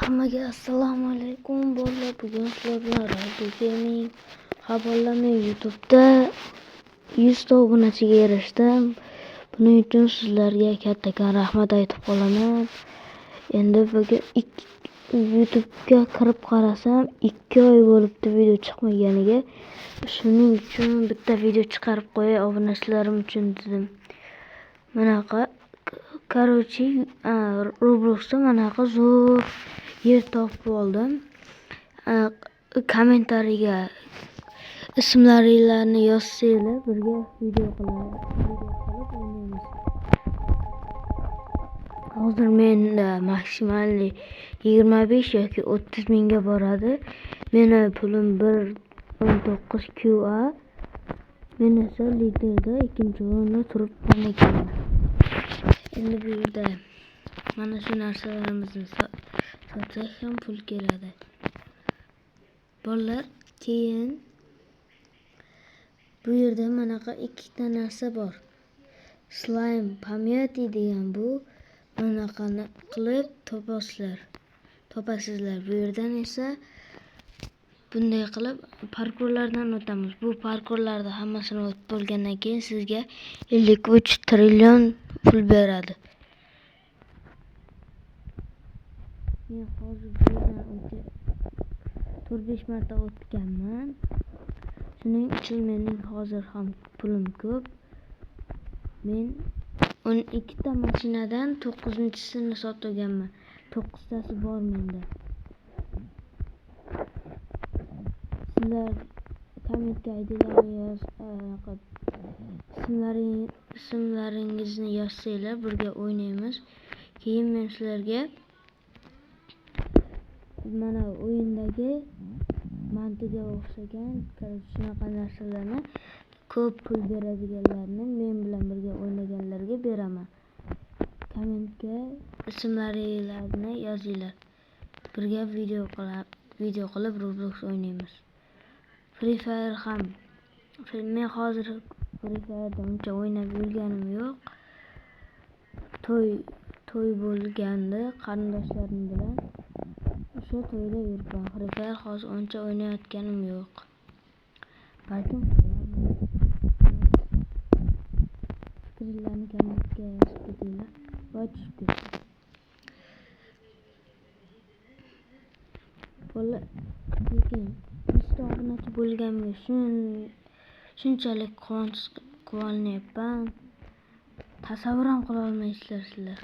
Hammaga assalomu alaykum bolalar. Bugun sizlar bilan Raybu Gaming xabarlarni YouTube'da 100 ta obunachiga erishdim. Buning uchun sizlarga kattakon rahmat aytib qolaman. Endi bugun YouTube'ga kirib qarasam 2 oy bo'libdi video chiqmaganiga. Shuning uchun bitta video chiqarib qo'yay obunachilarim uchun dedim. Manaqa Robloxda manaqa zo'r yer topib oldim. Kommentariga ismlaringizni yozsanglar birga video qilib o'ynaymiz. Hozir menda maksimalli 25 yoki 30 mingga boradi. Meni pulim 1.19 QA. Men esa liderda ikkinchi o'rinda turib qolganman. Endi bu yerda mana shu narsalarimizni sotsak ham pul keladi. Bolalar, keyin bu yerda manaqa ikkita narsa bor. Slime pamyati degan bu manaqani qilib topasizlar. Bu yerdan esa bunday qilib parkurlardan o'tamiz. Bu parkurlarda hammasini o'tib bo'lgandan keyin sizga 53 trillion pul beradi. Men hozir bu yerdan 4-5 marta o'tganman. Shuning uchun mening hozir ham pulim ko'p. Men 12 ta mashinadan 9-sini sotganman. 9 tasi bor menda. Sizlar kommentga ismlaringizni yozsanglar birga o'ynaymiz. Keyin men sizlarga mana o'yindagi mantiga o'xshagan shunaqa narsalarni ko'p pul beradiganlarni men bilan birga o'ynaganlarga beraman. Kommentga ismlaringizni yozinglar. Birga video qilib Roblox o'ynaymiz. Free Fire ham. Men hozir Free Fire'da uncha o'ynab yurganim yo'q. To'y bo'lgandi qarindoshlarim bilan. O'sha to'yda yuribman. Free Fire hozir uncha o'ynayotganim yo'q. Balkim fikrlarni kommentga yozib ketinglar. Va tushib keting. Bola, lekin 100 ta obunachi bo'lganimga shunchalik quvolyapman. Tasavvur ham qila olmaysizlar sizlar.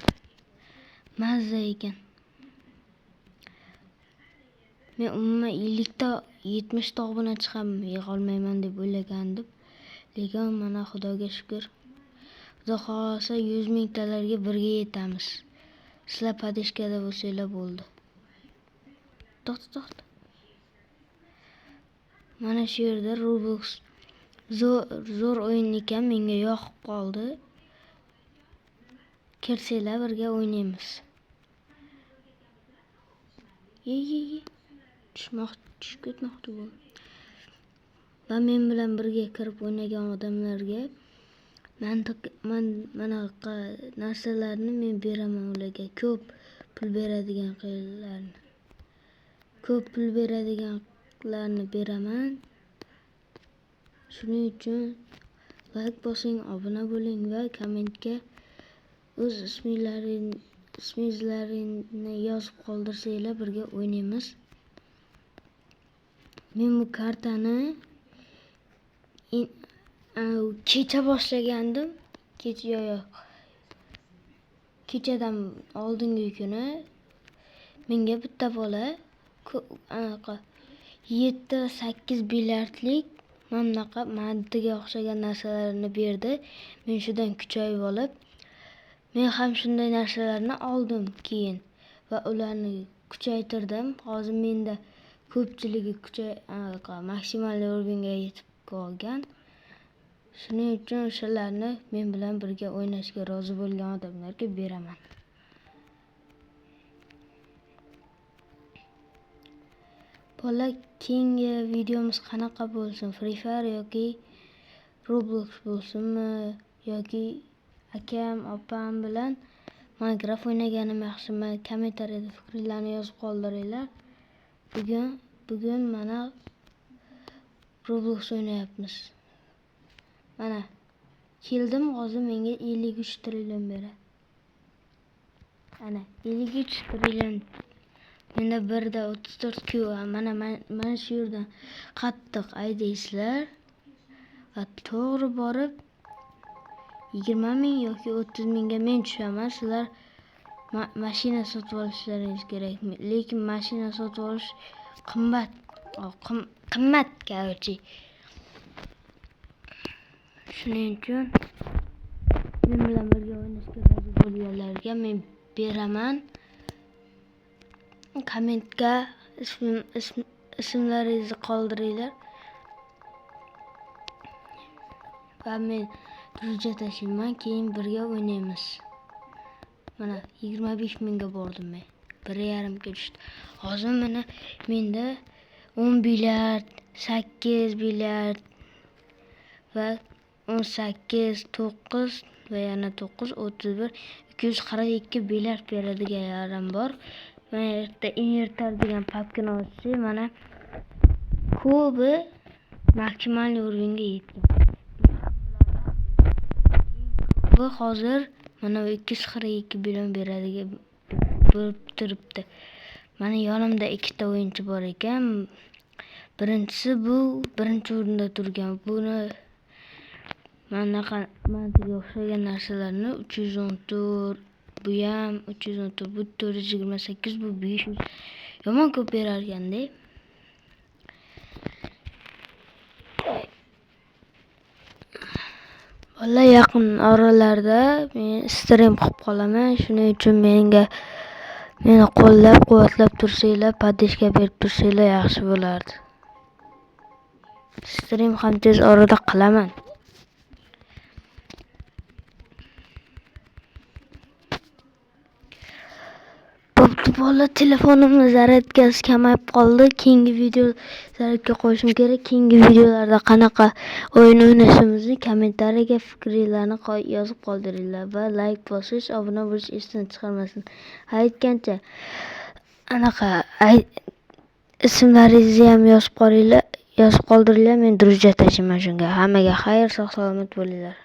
Mazza ekan. Men umuman 70 ta obunachi ham yig'a olmayman deb o'ylagandim. Lekin mana Xudoga shukr. Xudo xohlasa 100 mingtalarga birga yetamiz. Sizlar padishkada bo'lsanglar bo'ldi. To'xta. Mana shu yerda Roblox zo'r o'yin ekan, menga yoqib qoldi. Kelsanglar birga o'ynaymiz. Tushib ketmoqchi bo'ldim. Va men bilan birga kirib o'ynagan odamlarga manaqa narsalarni men beraman ularga. Ko'p pul beradiganlarni beraman. Shuning uchun like bosing, obuna bo'ling va kommentga o'z ismingizni yozib qoldirsanglar birga o'ynaymiz. Men bu kartani kecha boshlagandim. Kechadan oldingi kuni menga bitta bola 7-8 milliardlik mantiga o'xshagan narsalarni berdi. Men shundan kuchayib olib, men ham shunday narsalarni oldim keyin va ularni kuchaytirdim. Hozir menda ko'pchiligi maksimal urovga yetib qolgan. Shuning uchun o'shalarni men bilan birga o'ynashga rozi bo'lgan odamlarga beraman. Bola, keyingi videomiz qanaqa bo'lsin? Free Fire yoki Roblox bo'lsinmi yoki akam, opam bilan Minecraft o'ynaganim yaxshimi? Kommentariyada fikringizni yozib qoldiringlar. Bugun mana Roblox o'ynayapmiz. Mana keldim, hozir menga 53 trillion beradi. Ana 53 trillion. Menda birda 34 Q. Mana shu yerdan qattiq aydaysizlar. Va to'g'ri borib 20 ming yoki 30 mingga men tushaman. Sizlar mashina sotib olishlaringiz kerak. Lekin mashina sotib olish qimmat. Qimmat, короче. Shuning uchun men bilan birga o'ynashga rozi bo'lganlarga men beraman. Kommentga ismlaringizni qoldiringlar. Va men Druja tashiyman, keyin birga o'ynaymiz. Mana 25 mingga bordim men. 1,5 ga tushdi. Hozir menda 10 milliard, 8 milliard va 18, 9 va yana 9, 31, 242 milliard beradiganlarim bor. Mana yerda inverter degan papkani ochsa, mana ko'bi maksimal o'ringa yetgan. Bu hozir mana 242 million beradigan bo'lib turibdi. Mana yonimda ikkita o'yinchi bor ekan. Birinchisi bu birinchi o'rinda turgan. Buni mana o'xshagan narsalarni 314, bu ham 314, bu 428, bu 500. Yomon ko'p berar ekanda. Valla yaqin oralarda men stream qilib qolaman. Shuning uchun meni qo'llab-quvvatlab tursanglar, podishka berib tursanglar yaxshi bo'lardi. Stream ham tez orada qilaman. Bola telefonimni zaryadkasi kamayib qoldi. Keyingi video zaryadga qo'yishim kerak. Keyingi videolarda qanaqa o'yin o'ynashimizni kommentariyaga fikringizni yozib qoldiringlar va like bosish, obuna bo'lish esdan chiqarmasin. Aytgancha anaqa ismlaringizni ham yozib qoldiringlar. Men Druja tashiyman shunga. Hammaga xayr, sog' salomat bo'linglar.